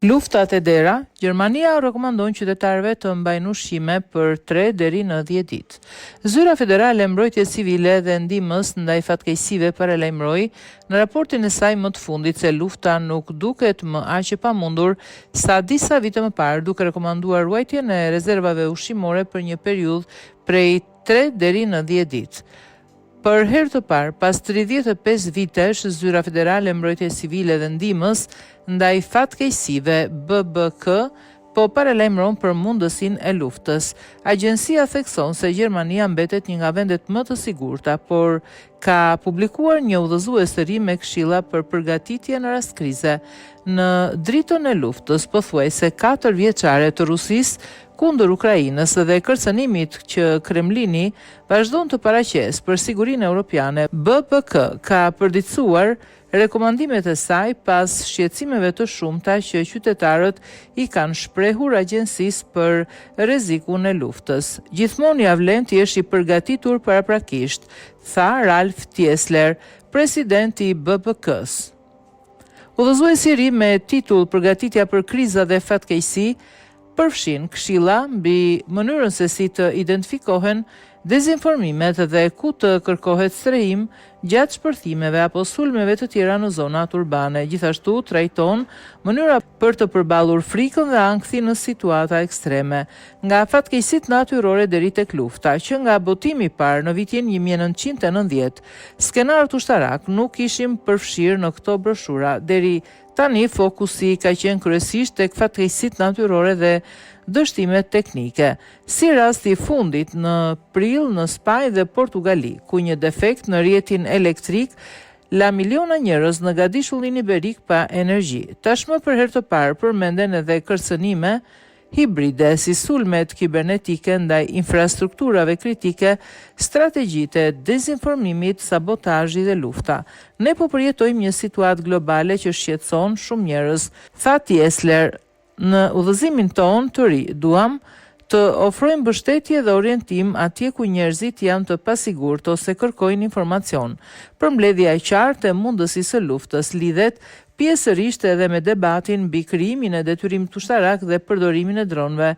Luftat e dera, Gjermania rekomandon qytetarëve të mbajnë ushqime për 3 deri në 10 ditë. Zyra Federale e Mbrojtjes Civile dhe Ndihmës ndaj fatkeqësive paralajmëroi në raportin e saj më të fundit se lufta nuk duket më aq e pamundur sa disa vite më parë, duke rekomanduar ruajtjen e rezervave ushqimore për një periudhë prej 3 deri në 10 ditë. Për herë të parë, pas 35 vitesh, Zyra Federale e Mbrojtjes Civile dhe Ndihmës ndaj fatkeqësive BBK po paralajmëron për mundësinë e luftës. Agjencia thekson se Gjermania mbetet një nga vendet më të sigurta, por ka publikuar një udhëzues të ri me këshilla për përgatitje në rast krize. Në dritën e luftës pothuajse 4 vjeçare të Rusisë kundër Ukrainës dhe kërcënimit që Kremlini vazhdon të paraqes për sigurinë europiane, BBK ka përditësuar rekomandimet e saj pas shqetësimeve të shumta që qytetarët i kanë shprehur agjencisë për rrezikun e luftës. Gjithmonë ja vlen të jesh i përgatitur paraprakisht, tha Ralf Tiesler, presidenti i BBK-s. Udhëzuesi i ri me titull Përgatitja për kriza dhe fatkeqësi përfshin këshilla mbi mënyrën se si të identifikohen dezinformimet dhe ku të kërkohet strehim gjatë shpërthimeve apo sulmeve të tjera në zonat urbane. Gjithashtu trajton mënyra për të përballur frikën dhe ankthin në situata ekstreme, nga fatkeqësitë natyrore deri tek lufta, që nga botimi i parë në vitin 1990, skenarët ushtarak nuk ishin përfshirë në këto broshura. Deri tani fokusi ka qenë kryesisht tek fatkeqësitë natyrore dhe dështimet teknike, si rasti i fundit në prill në Spanjë dhe Portugali, ku një defekt në rrjetin elektrik la miliona njerëz në gadishullin iberik pa energji. Tashmë për herë të parë përmenden edhe kërcënime hibride, si sulmet kibernetike ndaj infrastrukturave kritike, strategjitë e dezinformimit, sabotazhi dhe lufta. Ne po përjetojmë një situatë globale që shqetëson shumë njerëz, tha Tiesler. Në udhëzimin ton të ri, duam të ofrojmë mbështetje dhe orientim atje ku njerëzit janë të pasigurt ose kërkojnë informacion. Përmbledhja e qartë e mundësisë së luftës lidhet pjesërisht edhe me debatin mbi krijimin e detyrimit ushtarak dhe përdorimin e dronëve.